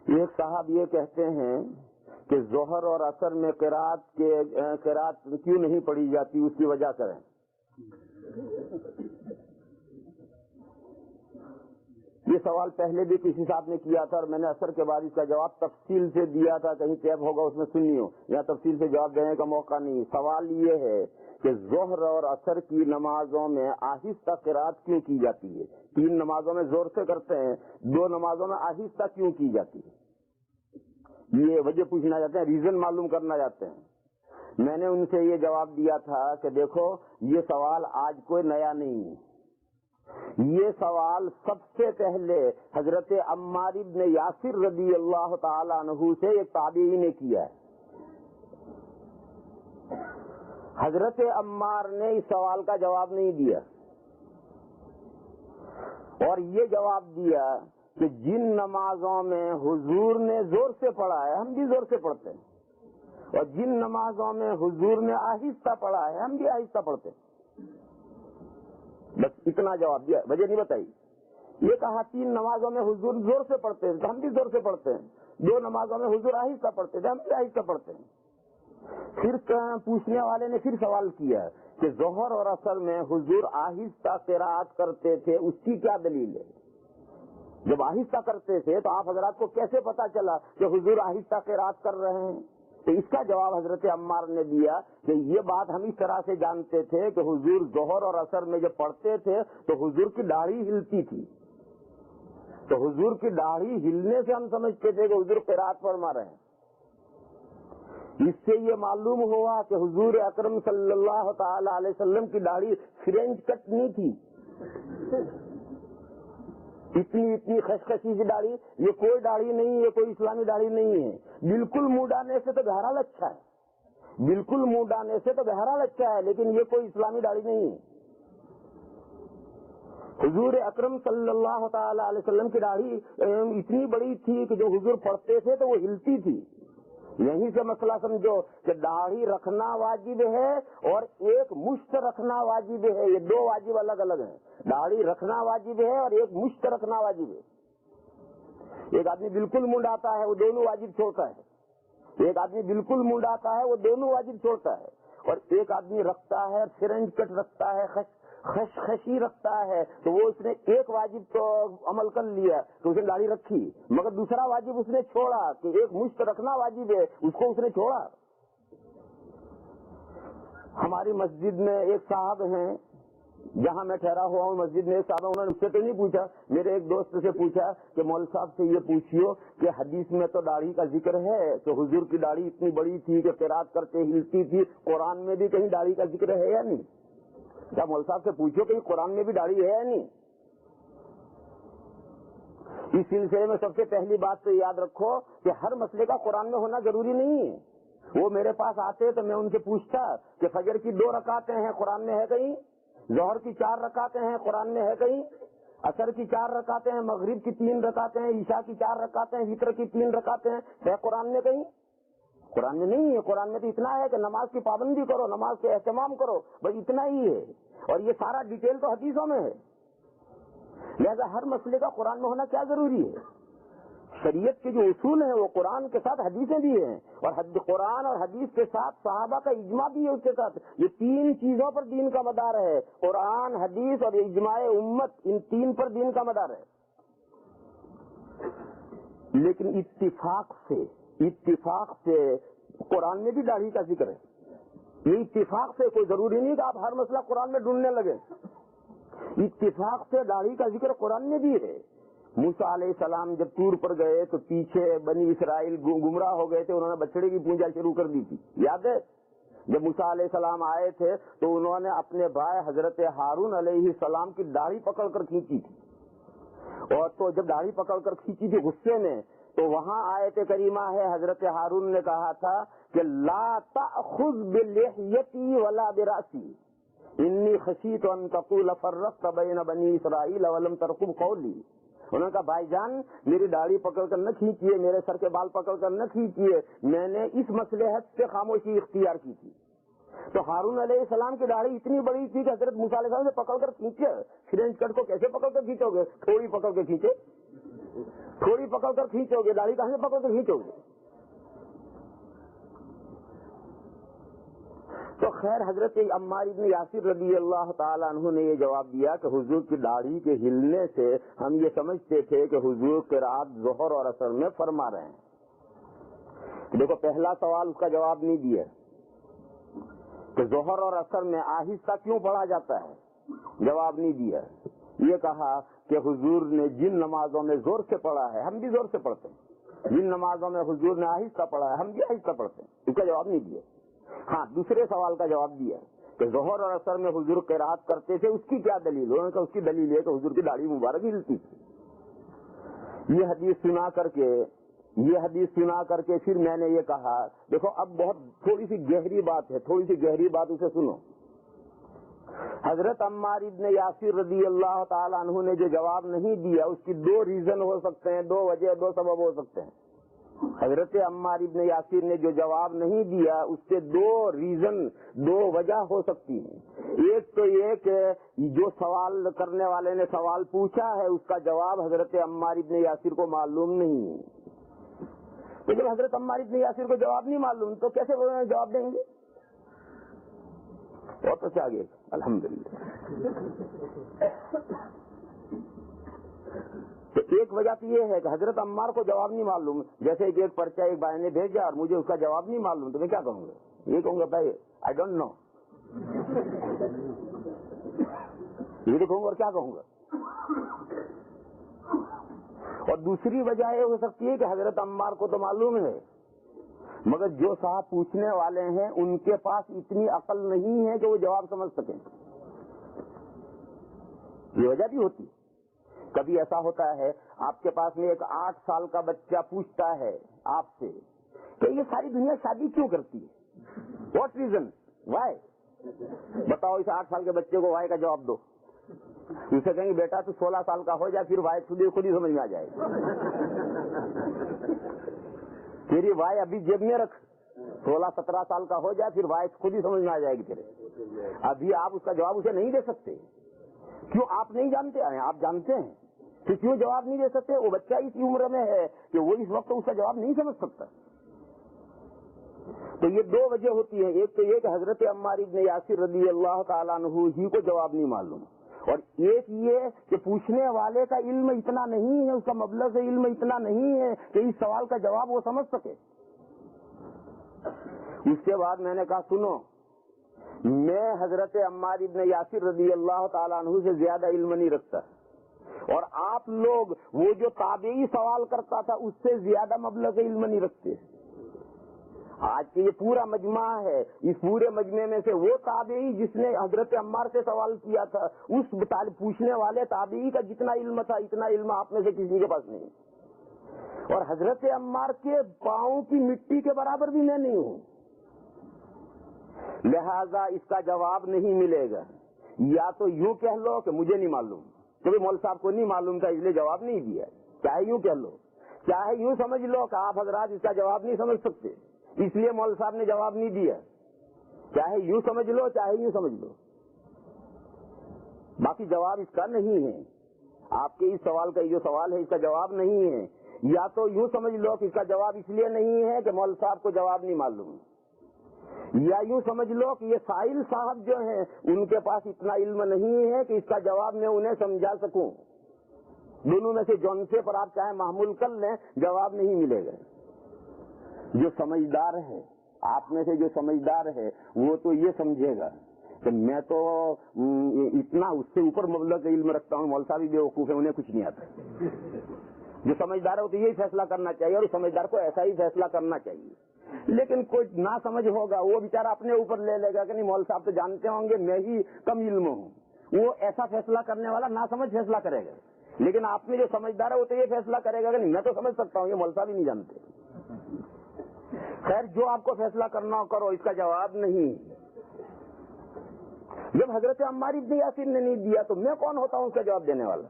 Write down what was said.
ایک صاحب یہ کہتے ہیں کہ ظہر اور عصر میں قرات کیوں نہیں پڑھی جاتی، اس کی وجہ کریں۔ یہ سوال پہلے بھی کسی صاحب نے کیا تھا اور میں نے عصر کے بعد اس کا جواب تفصیل سے دیا تھا، کہیں ٹیپ ہوگا اس میں سنیو، یہاں تفصیل سے جواب دینے کا موقع نہیں۔ سوال یہ ہے کہ ظہر اور عصر کی نمازوں میں آہستہ قرات کیوں کی جاتی ہے؟ 3 نمازوں میں زور سے کرتے ہیں، 2 نمازوں میں آہستہ کیوں کی جاتی ہے؟ یہ وجہ پوچھنا چاہتے ہیں، ریزن معلوم کرنا چاہتے ہیں۔ میں نے ان سے یہ جواب دیا تھا کہ دیکھو یہ سوال آج کوئی نیا نہیں ہے، یہ سوال سب سے پہلے حضرت عمار ابن یاسر رضی اللہ تعالی عنہ سے ایک تابعی نے کیا ہے۔ حضرت عمار نے اس سوال کا جواب نہیں دیا اور یہ جواب دیا کہ جن نمازوں میں حضور نے زور سے پڑھا ہے ہم بھی زور سے پڑھتے ہیں، اور جن نمازوں میں حضور نے آہستہ پڑھا ہے ہم بھی آہستہ پڑھتے ہیں۔ بس اتنا جواب دیا، وجہ نہیں بتائی۔ یہ کہا 3 نمازوں میں حضور زور سے پڑھتے ہیں تو ہم بھی زور سے پڑھتے ہیں، 2 نمازوں میں حضور آہستہ پڑھتے تھے ہم بھی آہستہ پڑھتے ہیں۔ پھر پوچھنے والے نے پھر سوال کیا کہ ظہر اور عصر میں حضور آہستہ قرات کرتے تھے، اس کی کیا دلیل ہے؟ جب آہستہ کرتے تھے تو آپ حضرات کو کیسے پتا چلا کہ حضور آہستہ قرات کر رہے ہیں؟ تو اس کا جواب حضرت عمار نے دیا کہ یہ بات ہم اس طرح سے جانتے تھے کہ حضور ظہر اور عصر میں جب پڑھتے تھے تو حضور کی داڑھی ہلتی تھی، تو حضور کی داڑھی ہلنے سے ہم سمجھتے تھے کہ حضور قرات فرما رہے ہیں۔ اس سے یہ معلوم ہوا کہ حضور اکرم صلی اللہ تعالی علیہ وسلم کی داڑھی فرینچ کٹ نہیں تھی، اتنی خشخشی سی داڑھی، یہ کوئی داڑھی نہیں، یہ کوئی اسلامی داڑھی نہیں ہے۔ بالکل منہ ڈالنے سے تو بہرحال اچھا ہے، بالکل منہ ڈالنے سے تو بہرحال اچھا ہے، لیکن یہ کوئی اسلامی داڑھی نہیں ہے۔ حضور اکرم صلی اللہ تعالی علیہ وسلم کی داڑھی اتنی بڑی تھی کہ جو حضور پڑھتے تھے تو وہ ہلتی تھی۔ یہیں سے مسئلہ سمجھو کہ داڑھی رکھنا واجب ہے اور ایک مشت رکھنا واجب ہے، یہ 2 واجب الگ الگ ہیں۔ داڑھی رکھنا واجب ہے اور ایک مشت رکھنا واجب ہے۔ ایک آدمی بالکل منڈاتا ہے وہ دونوں واجب چھوڑتا ہے، ایک آدمی بالکل منڈاتا ہے وہ دونوں واجب چھوڑتا ہے، اور ایک آدمی رکھتا ہے فرنج کٹ رکھتا ہے، خشخشی رکھتا ہے، تو وہ اس نے ایک واجب تو عمل کر لیا تو اس نے داڑھی رکھی، مگر دوسرا واجب اس نے چھوڑا کہ ایک مشت رکھنا واجب ہے، اس کو اس نے چھوڑا۔ ہماری مسجد میں ایک صاحب ہیں، جہاں میں ٹھہرا ہوا ہوں مسجد میں ایک صاحب ہیں، انہوں نے مجھ سے تو نہیں پوچھا، میرے ایک دوست سے پوچھا کہ مول صاحب سے یہ پوچھیو کہ حدیث میں تو داڑھی کا ذکر ہے کہ حضور کی داڑھی اتنی بڑی تھی کہ قرات کرتے ہلتی تھی، قرآن میں بھی کہیں داڑھی کا ذکر ہے یا نہیں؟ کیا مول صاحب سے پوچھو کہ قرآن میں بھی داڑھی ہے یا نہیں؟ اس سلسلے میں سب سے پہلی بات تو یاد رکھو کہ ہر مسئلے کا قرآن میں ہونا ضروری نہیں ہے۔ وہ میرے پاس آتے تو میں ان سے پوچھتا کہ فجر کی 2 رکعتیں ہیں، قرآن میں ہے کہیں؟ ظہر کی 4 رکعتیں ہیں، قرآن میں ہے کہیں؟ عصر کی 4 رکعتیں ہیں، مغرب کی 3 رکعتیں ہیں، عشاء کی 4 رکعتیں ہیں، وتر کی 3 رکعتیں ہیں، ہے قرآن میں کہیں؟ قرآن میں نہیں ہے۔ قرآن میں تو اتنا ہے کہ نماز کی پابندی کرو، نماز کے اہتمام کرو، بس اتنا ہی ہے، اور یہ سارا ڈیٹیل تو حدیثوں میں ہے۔ لہذا ہر مسئلے کا قرآن میں ہونا کیا ضروری ہے؟ شریعت کے جو اصول ہیں وہ قرآن کے ساتھ حدیثیں بھی ہیں، اور قرآن اور حدیث کے ساتھ صحابہ کا اجماع بھی ہے اس کے ساتھ۔ یہ 3 چیزوں پر دین کا مدار ہے، قرآن، حدیث اور اجماع امت، ان 3 پر دین کا مدار ہے۔ لیکن اتفاق سے قرآن میں بھی داڑھی کا ذکر ہے، یہ اتفاق سے، کوئی ضروری نہیں کہ آپ ہر مسئلہ قرآن میں ڈھونڈنے لگے، اتفاق سے داڑھی کا ذکر قرآن میں بھی ہے۔ موسیٰ علیہ السلام جب طور پر گئے تو پیچھے بنی اسرائیل گمراہ ہو گئے تھے، انہوں نے بچڑے کی پوجا شروع کر دی تھی، یاد ہے؟ جب موسیٰ علیہ السلام آئے تھے تو انہوں نے اپنے بھائی حضرت ہارون علیہ السلام کی داڑھی پکڑ کر کھینچی تھی، اور تو جب داڑھی پکڑ کر کھینچی تھی غصے میں، تو وہاں آیت کریمہ ہے، حضرت ہارون نے کہا تھا کہ لا تأخذ بلحیتی ولا براسی انی خشیت ان تقول فرقت بین بنی اسرائیل ولم ترقب قولی۔ انہوں نے کہا بھائی جان میری داڑھی پکڑ کر نہ کھینچیے، میرے سر کے بال پکڑ کر نہ کھینچیے، میں نے اس مصلحت سے خاموشی اختیار کی تھی۔ تو ہارون علیہ السلام کی داڑھی اتنی بڑی تھی کہ حضرت موسیٰ علیہ السلام نے پکڑ کر کھینچے، فرینچ کٹ کو کیسے پکڑ کر کھینچو گے؟ تھوڑی پکڑ کے کھینچے، تھوڑی پکڑ کر کھینچو گے، داڑھی کہاں سے پکڑ کر کھینچو گے؟ تو خیر حضرت عمار بن یاسر رضی اللہ تعالیٰ عنہ نے یہ جواب دیا کہ حضور کی داڑھی کے ہلنے سے ہم یہ سمجھتے تھے کہ حضور قرات ظہر اور عصر میں فرما رہے ہیں۔ دیکھو پہلا سوال اس کا جواب نہیں دیا کہ ظہر اور عصر میں آہستہ کیوں پڑھا جاتا ہے، جواب نہیں دیا۔ یہ کہا کہ حضور نے جن نمازوں میں زور سے پڑھا ہے ہم بھی زور سے پڑھتے ہیں، جن نمازوں میں حضور نے آہستہ پڑھا ہے ہم بھی آہستہ پڑھتے ہیں، اس کا جواب نہیں دیا۔ ہاں دوسرے سوال کا جواب دیا کہ ظہر اور عصر میں حضور قرات کرتے تھے، اس کی کیا دلیل؟ انہوں نے کہا اس کی دلیل ہے کہ حضور کی داڑھی مبارک ہلتی تھی۔ یہ حدیث سنا کر کے پھر میں نے یہ کہا دیکھو اب بہت تھوڑی سی گہری بات اسے سنو۔ حضرت عمار ابن یاسر رضی اللہ تعالیٰ عنہ نے جو جواب نہیں دیا اس کی دو ریزن ہو سکتے ہیں، دو وجہ، دو سبب ہو سکتے ہیں۔ حضرت عمار ابن یاسر نے جو جواب نہیں دیا اس کے دو ریزن، دو وجہ ہو سکتی ہیں۔ ایک تو یہ کہ جو سوال کرنے والے نے سوال پوچھا ہے اس کا جواب حضرت عمار ابن یاسر کو معلوم نہیں ہے۔ تو جب حضرت عمار ابن یاسر کو جواب نہیں معلوم تو کیسے وہ جواب دیں گے؟ بہت اچھا آگے الحمدللہ۔ تو ایک وجہ تو یہ ہے کہ حضرت عمار کو جواب نہیں معلوم، جیسے کہ ایک پرچہ ایک بھائی نے بھیجا اور مجھے اس کا جواب نہیں معلوم تو میں کیا کہوں گا؟ یہ کہوں گا بھائی آئی ڈونٹ نو، یہ کہوں گا اور کیا کہوں گا؟ اور دوسری وجہ یہ ہو سکتی ہے کہ حضرت عمار کو تو معلوم ہے مگر جو صاحب پوچھنے والے ہیں ان کے پاس اتنی عقل نہیں ہے کہ وہ جواب سمجھ سکیں، یہ وجہ بھی ہوتی ہے۔ کبھی ایسا ہوتا ہے آپ کے پاس میں ایک 8 سال کا بچہ پوچھتا ہے آپ سے کہ یہ ساری دنیا شادی کیوں کرتی ہے، واٹ ریزن، وائی؟ بتاؤ اس 8 سال کے بچے کو وائی کا جواب دو۔ اسے کہیں گے بیٹا تو 16 سال کا ہو جائے پھر وائی خود ہی سمجھ میں آ جائے گا، تیری وائی ابھی جیب میں رکھ، 16-17 سال کا ہو جائے پھر وائی خود ہی سمجھ میں آ جائے گی تیرے۔ ابھی آپ اس کا جواب اسے نہیں دے سکتے، کیوں؟ آپ نہیں جانتے ہیں، آپ جانتے ہیں کہ کیوں جواب نہیں دے سکتے؟ وہ بچہ اس عمر میں ہے کہ وہ اس وقت اس کا جواب نہیں سمجھ سکتا۔ تو یہ دو وجہ ہوتی ہیں، ایک تو یہ کہ حضرت عمار ابن یاسر رضی اللہ تعالیٰ عنہ ہی کو جواب نہیں معلوم، اور ایک یہ کہ پوچھنے والے کا علم اتنا نہیں ہے، اس کا مبلغ علم اتنا نہیں ہے کہ اس سوال کا جواب وہ سمجھ سکے۔ اس کے بعد میں نے کہا سنو، میں حضرت عمار ابن یاسر رضی اللہ تعالیٰ عنہ سے زیادہ علم نہیں رکھتا، اور آپ لوگ وہ جو تابعی سوال کرتا تھا اس سے زیادہ مبلغ علم نہیں رکھتے۔ آج کے یہ پورا مجمع ہے، اس پورے مجمع میں سے وہ تابعی جس نے حضرت عمار سے سوال کیا تھا اس پوچھنے والے تابعی کا جتنا علم تھا اتنا علم آپ میں سے کسی کے پاس نہیں، اور حضرت عمار کے پاؤں کی مٹی کے برابر بھی میں نہیں ہوں، لہذا اس کا جواب نہیں ملے گا۔ یا تو یوں کہہ لو کہ مجھے نہیں معلوم، کیونکہ مول صاحب کو نہیں معلوم تھا اس لیے جواب نہیں دیا، چاہے یوں کہہ لو، چاہے یوں سمجھ لو کہ آپ حضرات اس کا جواب نہیں سمجھ سکتے اس لیے مول صاحب نے جواب نہیں دیا، چاہے یوں سمجھ لو چاہے یوں سمجھ لو، باقی جواب اس کا نہیں ہے۔ آپ کے اس سوال کا جو سوال ہے اس کا جواب نہیں ہے، یا تو یوں سمجھ لو کہ اس کا جواب اس لیے نہیں ہے کہ مول صاحب کو جواب نہیں معلوم، یا یوں سمجھ لو کہ یہ سائل صاحب جو ہیں ان کے پاس اتنا علم نہیں ہے کہ اس کا جواب میں انہیں سمجھا سکوں۔ دونوں میں سے جون سے پر آپ چاہے معمول کر لیں جواب نہیں ملے گا۔ جو سمجھدار ہے آپ میں سے، جو سمجھدار ہے وہ تو یہ سمجھے گا کہ میں تو اتنا اس سے اوپر مبلغ علم رکھتا ہوں، مول صاحب بھی بیوقوف ہے انہیں کچھ نہیں آتا۔ جو سمجھدار ہے وہ تو یہی فیصلہ کرنا چاہیے، اور سمجھدار کو ایسا ہی فیصلہ کرنا چاہیے۔ لیکن کوئی نہ سمجھ ہوگا وہ بیچارہ اپنے اوپر لے لے گا کہ نہیں مول صاحب تو جانتے ہوں گے میں ہی کم علم ہوں، وہ ایسا فیصلہ کرنے والا نہ سمجھ فیصلہ کرے گا۔ لیکن آپ میں جو سمجھدار ہے وہ تو یہ فیصلہ کرے گا کہ نہیں میں تو سمجھ سکتا ہوں، یہ مول صاحب ہی نہیں جانتے۔ خیر جو آپ کو فیصلہ کرنا ہو کرو، اس کا جواب نہیں۔ جب حضرت عمار ابن یاسر نے نہیں دیا تو میں کون ہوتا ہوں اس کا جواب دینے والا؟